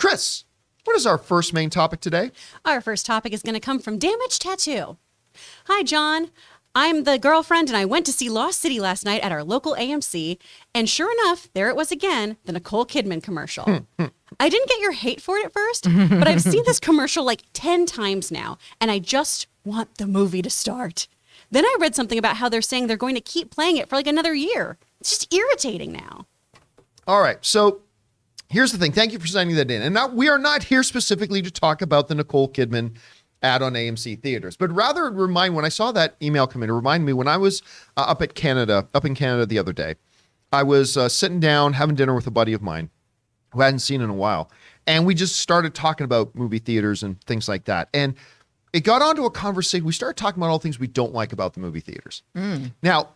Chris, what is our first main topic today? Our first topic is going to come from Damaged Tattoo. Hi, John. I'm the girlfriend, and I went to see Lost City last night at our local AMC, and sure enough, there it was again, the Nicole Kidman commercial. I didn't get your hate for it at first, but I've seen this commercial like 10 times now, and I just want the movie to start. Then I read something about how they're saying they're going to keep playing it for like another year. It's just irritating now. All right, so here's the thing. Thank you for sending that in. And now we are not here specifically to talk about the Nicole Kidman ad on AMC theaters, but rather when I saw that email come in, it reminded me when I was up in Canada the other day. I was sitting down having dinner with a buddy of mine who I hadn't seen in a while, and we just started talking about movie theaters and things like that. And it got onto a conversation. We started talking about all things we don't like about the movie theaters. Now,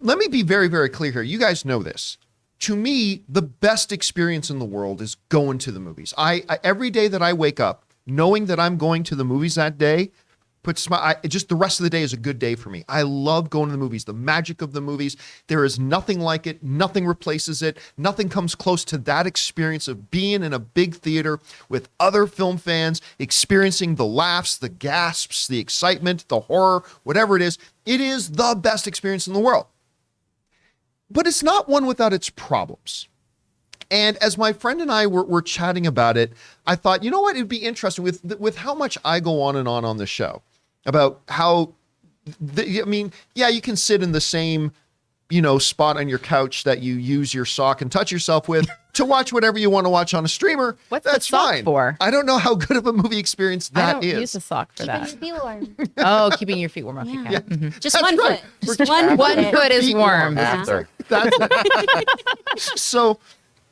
let me be very, very clear here. You guys know this. To me, the best experience in the world is going to the movies. I every day that I wake up, knowing that I'm going to the movies that day, just the rest of the day is a good day for me. I love going to the movies, the magic of the movies. There is nothing like it. Nothing replaces it. Nothing comes close to that experience of being in a big theater with other film fans, experiencing the laughs, the gasps, the excitement, the horror, whatever it is. It is the best experience in the world. But it's not one without its problems. And as my friend and I were chatting about it, I thought, you know what, it'd be interesting with how much I go on and on the show about how, you can sit in the same, spot on your couch that you use your sock and touch yourself with to watch whatever you want to watch on a streamer. What's That's the sock fine. For? I don't know how good of a movie experience that is. I don't use a sock for that. Keeping your feet warm. Oh, keeping your feet warm. Okay. Yeah. Yeah. Mhm. Just That's one right. foot. Just one Foot is Feet warm. Yeah. Sorry. That's it. So,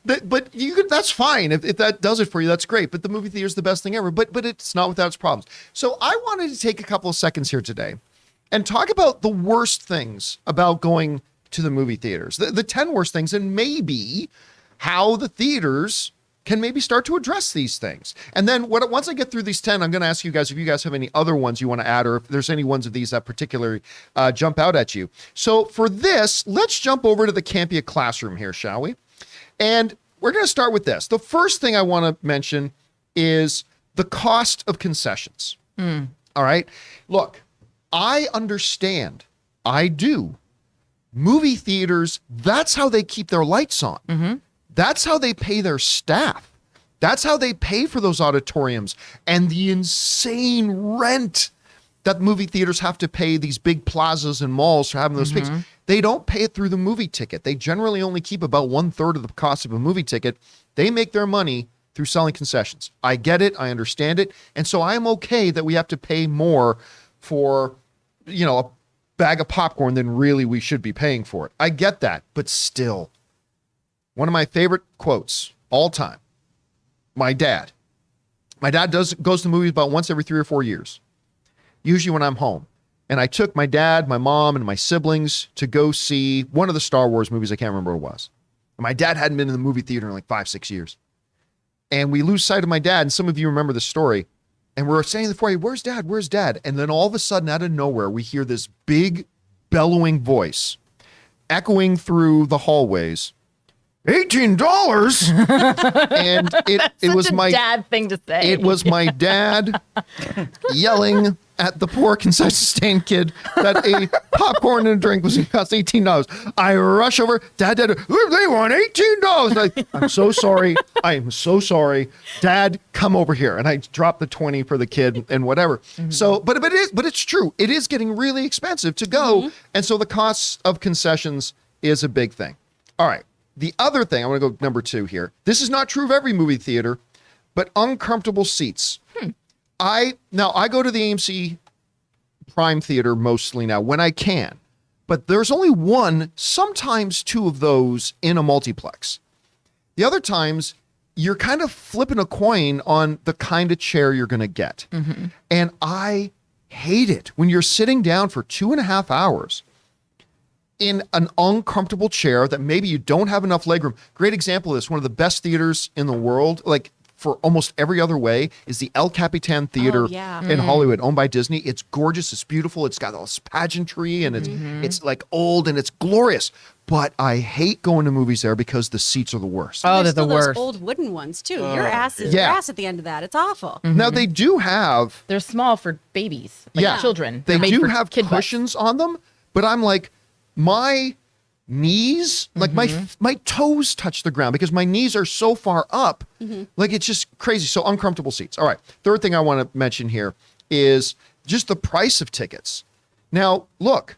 but you could, that's fine. If that does it for you, that's great. But the movie theater is the best thing ever. But it's not without its problems. So I wanted to take a couple of seconds here today and talk about the worst things about going to the movie theaters. The 10 worst things, and maybe how the theaters can maybe start to address these things. And then once I get through these 10, I'm going to ask you guys if you guys have any other ones you want to add, or if there's any ones of these that particularly jump out at you. So for this, let's jump over to the Campea classroom here, shall we? And we're going to start with this. The first thing I want to mention is the cost of concessions. All right. Look, I understand. I do. Movie theaters, that's how they keep their lights on. That's how they pay their staff. That's how they pay for those auditoriums and the insane rent that movie theaters have to pay these big plazas and malls for having those spaces. They don't pay it through the movie ticket. They generally only keep about 1/3 of the cost of a movie ticket. They make their money through selling concessions. I get it. I understand it. And so I am okay that we have to pay more for, a bag of popcorn than really we should be paying for it. I get that. But still, one of my favorite quotes all time, my dad goes to the movies about once every 3 or 4 years, usually when I'm home. And I took my dad, my mom, and my siblings to go see one of the Star Wars movies. I can't remember what it was. And my dad hadn't been in the movie theater in like 5-6 years. And we lose sight of my dad. And some of you remember the story. And we're saying in the foyer, where's dad? Where's dad? And then all of a sudden, out of nowhere, we hear this big bellowing voice echoing through the hallways. $18. And it was my dad thing to say. It was my dad yelling at the poor concession stand kid that a popcorn and a drink was going to cost $18. I rush over, Dad, they want $18. I'm so sorry. I am so sorry. Dad, come over here. And I drop the 20 for the kid and whatever. So, but it's true. It is getting really expensive to go. And so the costs of concessions is a big thing. All right. The other thing, I want to go number 2 here. This is not true of every movie theater, but uncomfortable seats. I go to the AMC Prime Theater mostly now when I can, but there's only one, sometimes 2 of those in a multiplex. The other times, you're kind of flipping a coin on the kind of chair you're going to get. And I hate it when you're sitting down for 2.5 hours in an uncomfortable chair that maybe you don't have enough legroom. Great example of this, one of the best theaters in the world, like for almost every other way is the El Capitan Theater in Hollywood, owned by Disney. It's gorgeous. It's beautiful. It's got all this pageantry and it's like old and it's glorious. But I hate going to movies there because the seats are the worst. Oh, they're There's the still worst. those old wooden ones too. Your ass is grass at the end of that. It's awful. Now they do have They're small for babies, like children. They They're made do for have kid butts. cushions on them, but I'm like, my knees, like my toes touch the ground because my knees are so far up. Like it's just crazy. So uncomfortable seats. All right. Third thing I want to mention here is just the price of tickets. Now, look,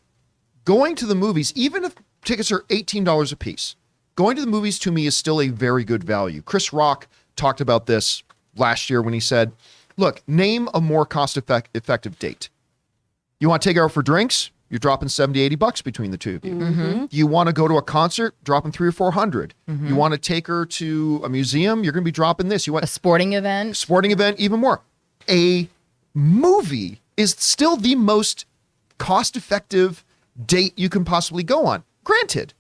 going to the movies, even if tickets are $18 a piece, going to the movies to me is still a very good value. Chris Rock talked about this last year when he said, look, name a more cost-effective date. You want to take out for drinks? You're dropping $70-$80 between the two of you. You want to go to a concert? Dropping $300 or $400. You want to take her to a museum? You're going to be dropping this. You want A sporting event. sporting event? Even more. A movie is still the most cost-effective date you can possibly go on. Granted.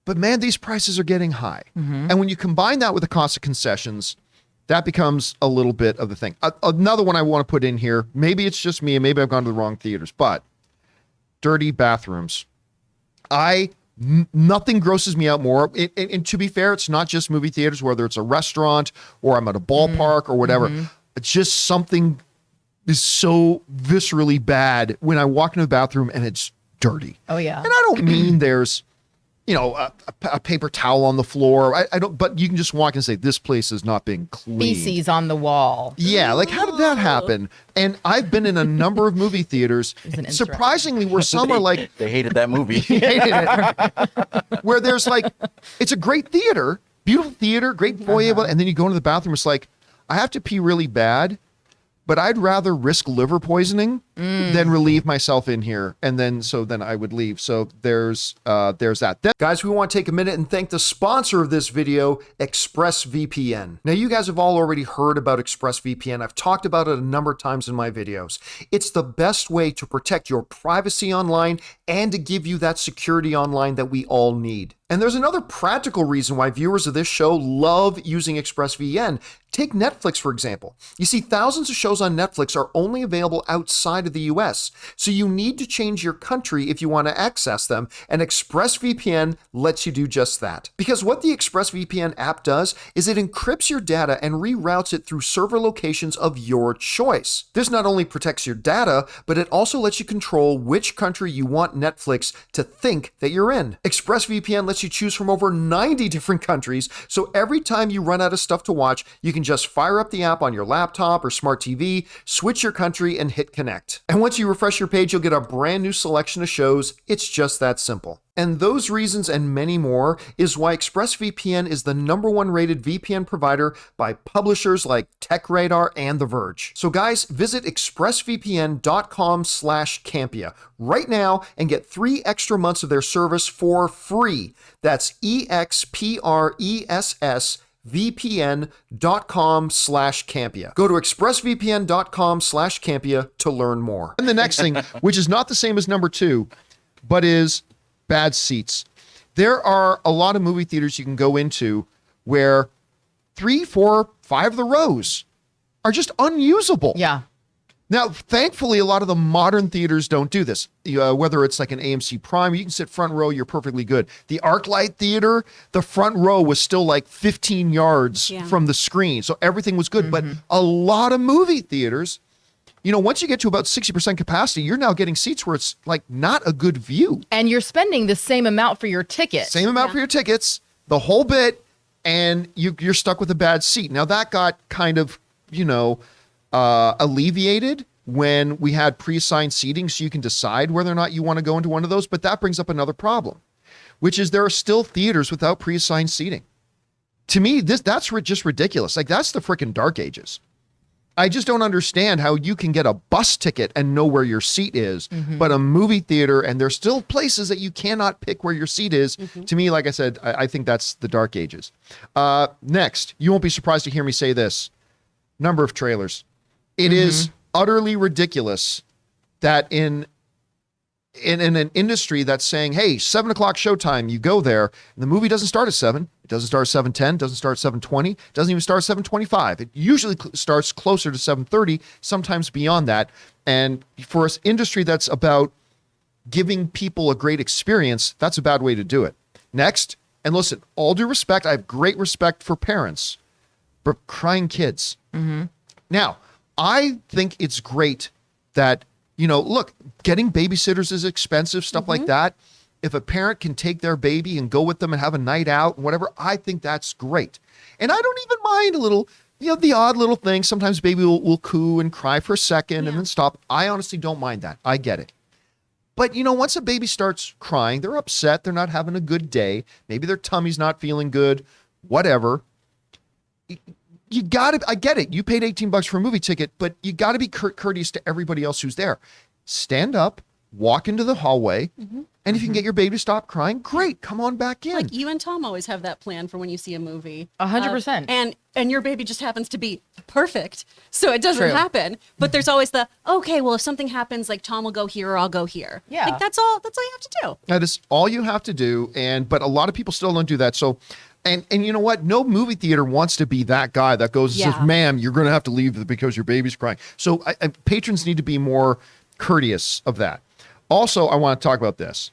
But man, these prices are getting high. And when you combine that with the cost of concessions, that becomes a little bit of the thing. Another one I want to put in here, maybe it's just me and maybe I've gone to the wrong theaters, but dirty bathrooms. Nothing grosses me out more. And to be fair, it's not just movie theaters, whether it's a restaurant or I'm at a ballpark or whatever. It's just something is so viscerally bad when I walk into the bathroom and it's dirty. Oh, yeah. And I don't mean there's, a paper towel on the floor. I don't, but you can just walk and say, this place has not been cleaned. Feces on the wall. Yeah, like how did that happen? And I've been in a number of movie theaters, surprisingly, where some are like, They hated that movie. hated it. Where there's like, it's a great theater, beautiful theater, great foyer, and then you go into the bathroom, it's like, I have to pee really bad, but I'd rather risk liver poisoning than relieve myself in here. And then I would leave. So there's that. Guys, we want to take a minute and thank the sponsor of this video, ExpressVPN. Now, you guys have all already heard about ExpressVPN. I've talked about it a number of times in my videos. It's the best way to protect your privacy online and to give you that security online that we all need. And there's another practical reason why viewers of this show love using ExpressVPN. Take Netflix, for example. You see, thousands of shows on Netflix are only available outside of the US, so you need to change your country if you want to access them, and ExpressVPN lets you do just that. Because what the ExpressVPN app does is it encrypts your data and reroutes it through server locations of your choice. This not only protects your data, but it also lets you control which country you want Netflix to think that you're in. ExpressVPN lets you choose from over 90 different countries, so every time you run out of stuff to watch, you can just fire up the app on your laptop or smart TV, switch your country, and hit connect. And once you refresh your page, you'll get a brand new selection of shows. It's just that simple. And those reasons and many more is why ExpressVPN is the #1 rated VPN provider by publishers like TechRadar and The Verge. So guys, visit expressvpn.com/Campea right now and get 3 extra months of their service for free. That's expressvpn.com/Campea. Go to expressvpn.com/Campea to learn more. And the next thing, which is not the same as number 2, but is bad seats. There are a lot of movie theaters you can go into where 3, 4, 5 of the rows are just unusable. Yeah. Now, thankfully, a lot of the modern theaters don't do this. Whether it's like an AMC Prime, you can sit front row, you're perfectly good. The ArcLight Theater, the front row was still like 15 yards from the screen. So everything was good. But a lot of movie theaters, once you get to about 60% capacity, you're now getting seats where it's like not a good view. And you're spending the same amount for your ticket. Same amount for your tickets, the whole bit, and you're stuck with a bad seat. Now that got kind of, alleviated when we had pre-assigned seating so you can decide whether or not you want to go into one of those. But that brings up another problem, which is there are still theaters without pre-assigned seating. To me, that's just ridiculous. Like that's the freaking dark ages. I just don't understand how you can get a bus ticket and know where your seat is, but a movie theater and there's still places that you cannot pick where your seat is. To me, like I said, I think that's the dark ages. Next, you won't be surprised to hear me say this. Number of trailers. It is utterly ridiculous that in in an industry that's saying, hey, 7 o'clock showtime, you go there, and the movie doesn't start at 7. It doesn't start at 7:10, doesn't start at 7:20, it doesn't even start at 7:25. It usually starts closer to 7:30, sometimes beyond that. And for an industry that's about giving people a great experience, that's a bad way to do it. Next, and listen, all due respect, I have great respect for parents, but crying kids. Now, I think it's great that, look, getting babysitters is expensive, stuff like that. If a parent can take their baby and go with them and have a night out and whatever, I think that's great. And I don't even mind a little, the odd little thing. Sometimes baby will coo and cry for a second and then stop. I honestly don't mind that. I get it. But, once a baby starts crying, they're upset. They're not having a good day. Maybe their tummy's not feeling good, whatever. You got to, I get it. You paid $18 for a movie ticket, but you got to be courteous to everybody else who's there. Stand up, walk into the hallway, and if you can get your baby to stop crying, great. Come on back in. Like you and Tom always have that plan for when you see a movie. 100%. And your baby just happens to be perfect, so it doesn't True. happen. But there's always the, okay, well, if something happens, like Tom will go here or I'll go here. Yeah. Like that's all you have to do. That is all you have to do. But a lot of people still don't do that. So, and you know what? No movie theater wants to be that guy that goes and says, ma'am, you're going to have to leave because your baby's crying. So patrons need to be more courteous of that. Also, I want to talk about this.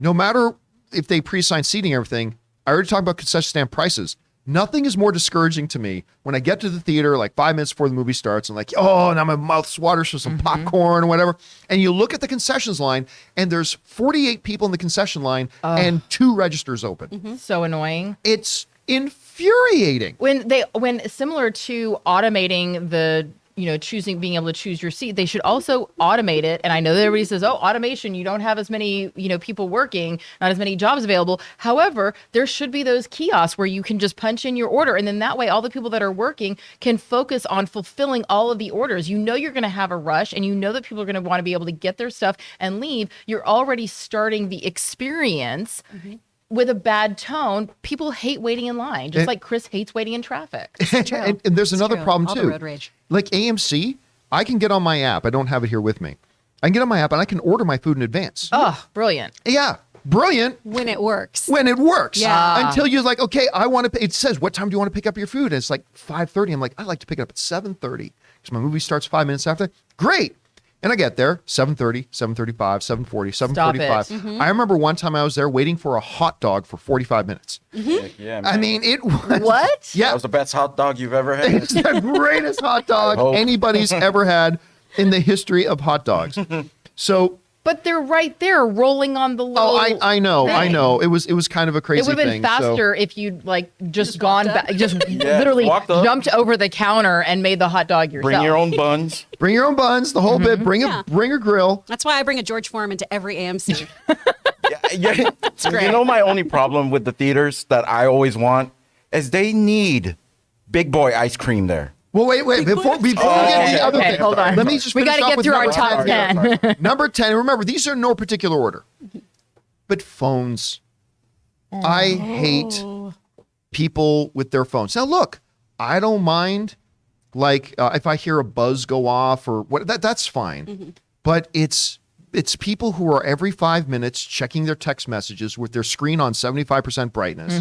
No matter if they pre-assign seating and everything, I already talked about concession stand prices. Nothing is more discouraging to me when I get to the theater like 5 minutes before the movie starts and like, oh, now my mouth's waters for some popcorn or whatever. And you look at the concessions line and there's 48 people in the concession line and 2 registers open. So annoying. It's infuriating. When similar to automating the being able to choose your seat, they should also automate it. And I know that everybody says, oh, automation, you don't have as many, people working, not as many jobs available. However, there should be those kiosks where you can just punch in your order. And then that way, all the people that are working can focus on fulfilling all of the orders. You're going to have a rush and that people are going to want to be able to get their stuff and leave. You're already starting the experience with a bad tone. People hate waiting in line, just like Chris hates waiting in traffic. And there's another problem All too. the road rage. Like AMC, I can get on my app. I don't have it here with me. I can get on my app and I can order my food in advance. Oh, brilliant. Yeah, brilliant. When it works. When it works. Yeah. Until you're like, okay, I want to, it says, what time do you want to pick up your food? And it's like 5:30. I'm like, I like to pick it up at 7:30 because my movie starts 5 minutes after. Great. And I get there, 7:30, 7:35, 7:40, 7:45. I remember one time I was there waiting for a hot dog for 45 minutes. Yeah, man. I mean, it was... What? Yeah. That was the best hot dog you've ever had. It's the greatest hot dog hope. anybody's ever had in the history of hot dogs. So... But they're right there rolling on the little... Oh, I know. thing. It was kind of a crazy It would have thing. been faster if you'd just gone back, just literally walked up. jumped over the counter and made the hot dog yourself. Bring your own buns. Bring your own buns, the whole bit. Bring a grill. That's why I bring a George Foreman to every AMC. Yeah. great. You know, my only problem with the theaters that I always want is they need big boy ice cream there. Well, wait. Before we get to the other okay, thing, hold on. let me just We finish got to off get with through our number top 10. 10. Number 10. Remember, these are in no particular order. But phones. I hate people with their phones. Now, look, I don't mind, like, if I hear a buzz go off or what, that's fine. But it's people who are every 5 minutes checking their text messages with their screen on 75% brightness.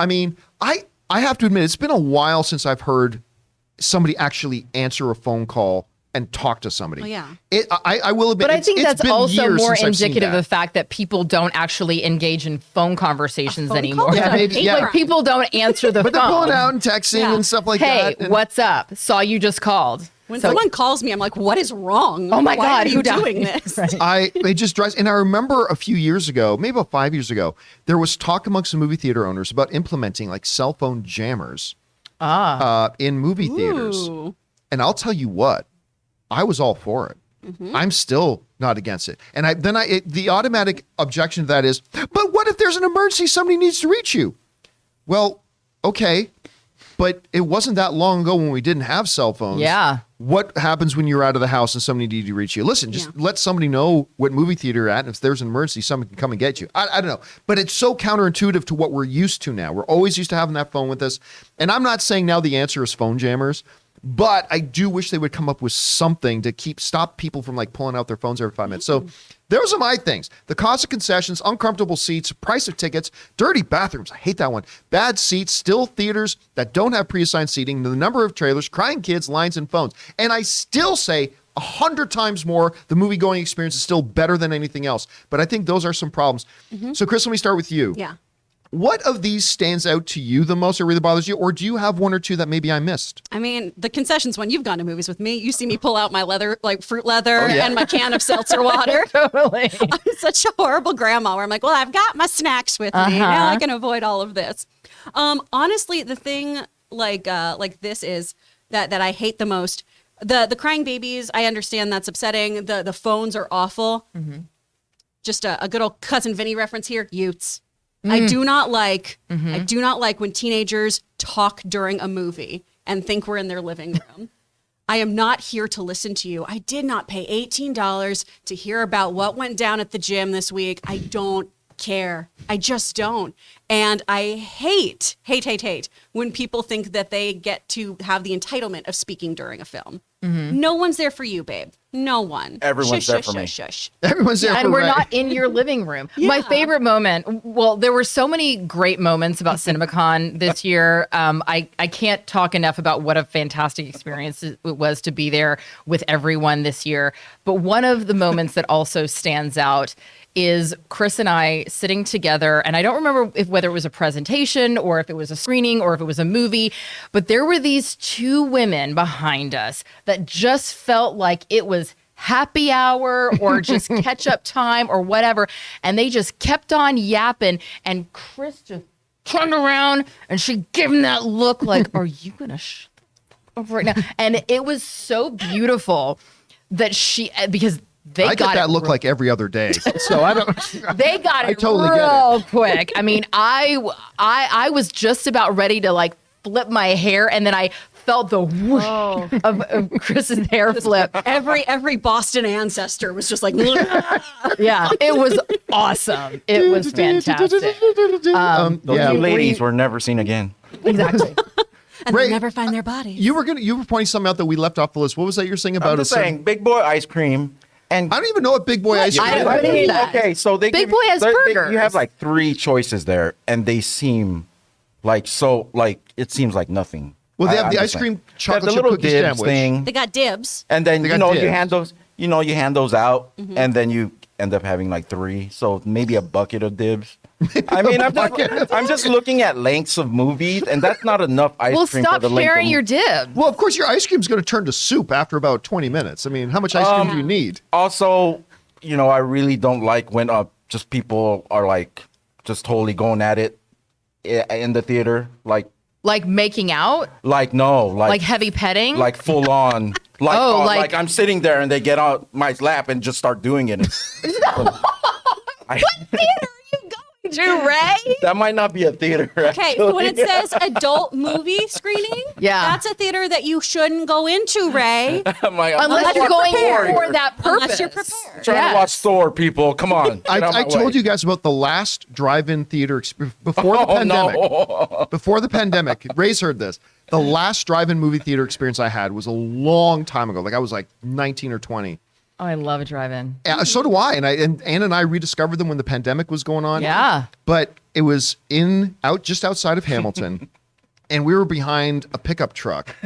I mean, I have to admit, it's been a while since I've heard somebody actually answer a phone call and talk to somebody. Oh, yeah. I will admit, But I think it's that's been also years more since I've seen indicative of that. the fact that people don't actually engage in phone conversations phone anymore. call? Yeah, maybe, yeah. Like people don't answer the But phone. they're pulling out and texting Yeah. and stuff like Hey, that. and- what's up? Saw you just called. When So- someone calls me, I'm like, what is wrong? Oh my Why God, are you who died? doing this? It just drives. And I remember a few years ago, maybe about 5 years ago, there was talk amongst the movie theater owners about implementing like cell phone jammers in movie theaters. Ooh. And I'll tell you what, I was all for it. I'm still not against it. And the automatic objection to that is, but what if there's an emergency? Somebody needs to reach you. Well, okay. But it wasn't that long ago when we didn't have cell phones. Yeah. What happens when you're out of the house and somebody needs to reach you? Listen, just let somebody know what movie theater you're at. And if there's an emergency, someone can come and get you. I don't know. But it's so counterintuitive to what we're used to now. We're always used to having that phone with us. And I'm not saying now the answer is phone jammers, but I do wish they would come up with something to stop people from like pulling out their phones every 5 minutes. So Those are my things. The cost of concessions, uncomfortable seats, price of tickets, dirty bathrooms. I hate that one. Bad seats, still theaters that don't have pre-assigned seating, the number of trailers, crying kids, lines, and phones. And I still say 100 times more, the movie-going experience is still better than anything else. But I think those are some problems. So, Chris, let me start with you. Yeah. What of these stands out to you the most or really bothers you? Or do you have one or two that maybe I missed? I mean, the concessions one, you've gone to movies with me. You see me pull out my leather, like fruit leather yeah. and my can of seltzer water. Totally. I'm such a horrible grandma where I'm like, well, I've got my snacks with me. Now I can avoid all of this. Honestly, the thing like this is that I hate the most. The crying babies, I understand that's upsetting. The phones are awful. Just a good old Cousin Vinny reference here. Utes. I do not like when teenagers talk during a movie and think we're in their living room. I am not here to listen to you. I did not pay $18 to hear about what went down at the gym this week. I don't care. I just don't. And I hate when people think that they get to have the entitlement of speaking during a film. No one's there for you, babe. No one. Everyone's there for me. Shush. Everyone's there for And we're Ray. not in your living room. My favorite moment, well, there were so many great moments about CinemaCon this year. I can't talk enough about what a fantastic experience it was to be there with everyone this year. But one of the moments that also stands out is Chris and I sitting together, and I don't remember whether it was a presentation or if it was a screening or if it was a movie, but there were these two women behind us that just felt like it was happy hour or just catch up time or whatever, and they just kept on yapping, and Chris just turned around and she gave him that look like, are you gonna shut the fuck up right now? And it was so beautiful that because I get that look like every other day. So I don't. They got it totally real quick. I mean, I was just about ready to like flip my hair, and then I felt the whoosh of Chris's hair flip. Every Boston ancestor was just like, Yeah, it was awesome. It was fantastic. Those yeah. two ladies were never seen again. Exactly. and Ray, they never find their bodies. You were pointing something out that we left off the list. What was that you're saying about I'm just saying, Big Boy ice cream. And I don't even know what Big Boy ice cream I is. don't know that. Okay, so they Big give Boy has burgers. You have like 3 choices there, and they seem like it seems like nothing. Well, they have I'm the just ice cream saying. chocolate They have chip the little cookie dibs sandwich. thing, They got dibs. and then They you got know dibs. you hand those out, and then you end up having like 3, so maybe a bucket of dibs. I mean, I'm just looking at lengths of movies, and that's not enough ice Well, cream stop for the length sharing of your dib. Well, of course, your ice cream's going to turn to soup after about 20 minutes. I mean, how much ice cream do you need? Also, I really don't like when just people are like just totally going at it in the theater, Like making out, like no, like heavy petting. like full on, like Oh, like I'm sitting there and they get on my lap and just start doing it. to Ray. That might not be a theater. Okay, so when it says adult movie screening, Yeah. that's a theater that you shouldn't go into, Ray. Unless you're going for that purpose. Unless you're prepared. Trying to watch Thor, people. Come on. Get out I my told way. you guys about the last drive-in theater experience before the pandemic. No. Before the pandemic, Ray's heard this. The last drive-in movie theater experience I had was a long time ago. Like I was like 19 or 20. Oh, I love a drive-in. So do I. And Ann and I rediscovered them when the pandemic was going on. Yeah. But it was just outside of Hamilton, and we were behind a pickup truck.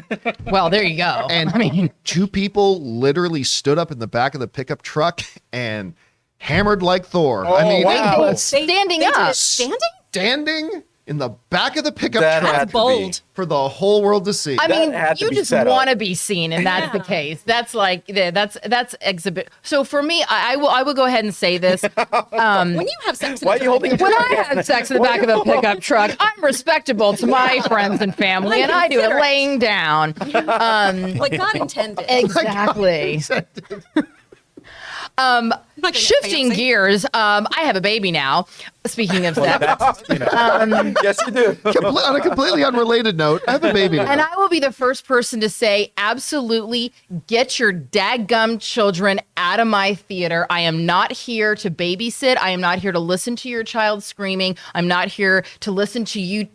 Well, there you go. And I mean, 2 people literally stood up in the back of the pickup truck and hammered like Thor. I mean, wow. standing They did up. it standing? standing in the back of the pickup That truck had to be. Bold. for the whole world to see. I That mean, had to you be just set up. want to be seen, and that's the case. That's like that's exhibit. So for me, I will go ahead and say this. When you have sex in Why a are you holding When I have sex in the back of a pickup truck, I'm respectable to my friends and family, and I do it laying down. like God intended. Exactly. I'm not gonna get Shifting fancy. gears, I have a baby now. Speaking of sex, Yes, you do. On a completely unrelated note, I have a baby now. and I will be the first person to say, absolutely, get your dadgum children out of my theater. I am not here to babysit. I am not here to listen to your child screaming. I'm not here to listen to you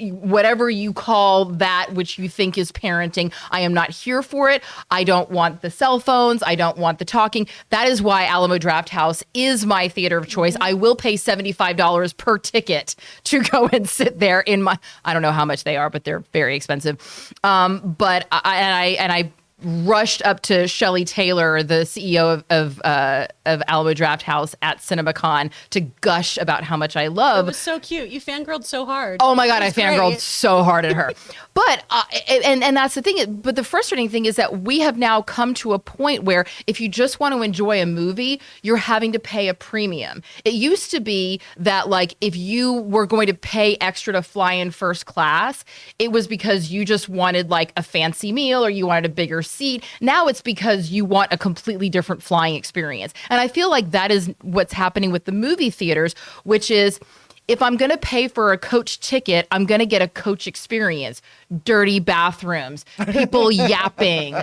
whatever you call that which you think is parenting. I am not here for it. I don't want the cell phones. I don't want the talking. That is why Alamo Drafthouse is my theater of choice. I will pay $75 per ticket to go and sit there in my, I don't know how much they are, but they're very expensive. But I rushed up to Shelley Taylor, the CEO of Alamo Drafthouse at CinemaCon, to gush about how much I love. It was so cute. You fangirled so hard. Oh my God, I It was fangirled great. so hard at her. But, and that's the thing. But the frustrating thing is that we have now come to a point where if you just want to enjoy a movie, you're having to pay a premium. It used to be that, like, if you were going to pay extra to fly in first class, it was because you just wanted like a fancy meal or you wanted a bigger seat. Now it's because you want a completely different flying experience. And I feel like that is what's happening with the movie theaters, which is, if I'm going to pay for a coach ticket, I'm going to get a coach experience. Dirty bathrooms, people yapping,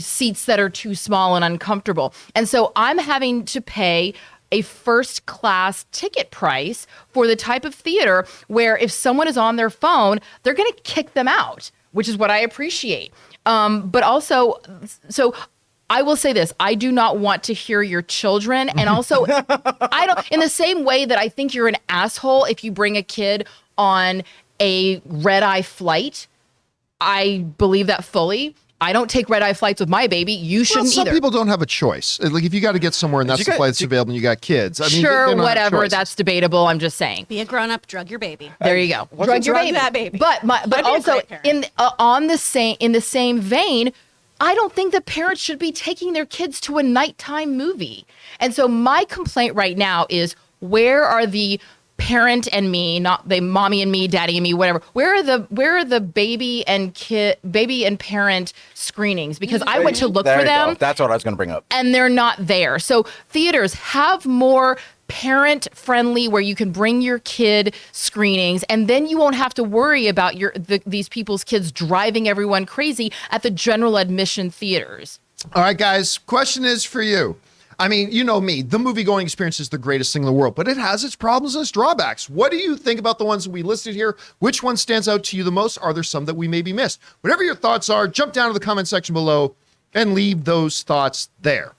seats that are too small and uncomfortable. And so I'm having to pay a first class ticket price for the type of theater where if someone is on their phone, they're going to kick them out, which is what I appreciate. But also, so I will say this, I do not want to hear your children. And also, I don't, in the same way that I think you're an asshole if you bring a kid on a red-eye flight, I believe that fully. I don't take red-eye flights with my baby. You shouldn't some either. people don't have a choice. Like if you got to get somewhere and that's the flight that's available and you got kids. I mean, Sure, they don't have whatever. choices. That's debatable. I'm just saying. Be a grown-up, drug your baby. There you go. Drug your Drug baby. that baby. But I'd be a also great parent. in the same vein, I don't think that parents should be taking their kids to a nighttime movie. And so my complaint right now is, where are the parent and me, not the mommy and me, daddy and me, whatever. Where are the baby and parent screenings? Because I went to look There for you go. them That's what I was going to bring up. and they're not there. So theaters, have more parent friendly where you can bring your kid screenings, and then you won't have to worry about these people's kids driving everyone crazy at the general admission theaters. All right, guys, question is for you. I mean, you know me, the movie-going experience is the greatest thing in the world, but it has its problems and its drawbacks. What do you think about the ones that we listed here? Which one stands out to you the most? Are there some that we maybe missed? Whatever your thoughts are, jump down to the comment section below and leave those thoughts there.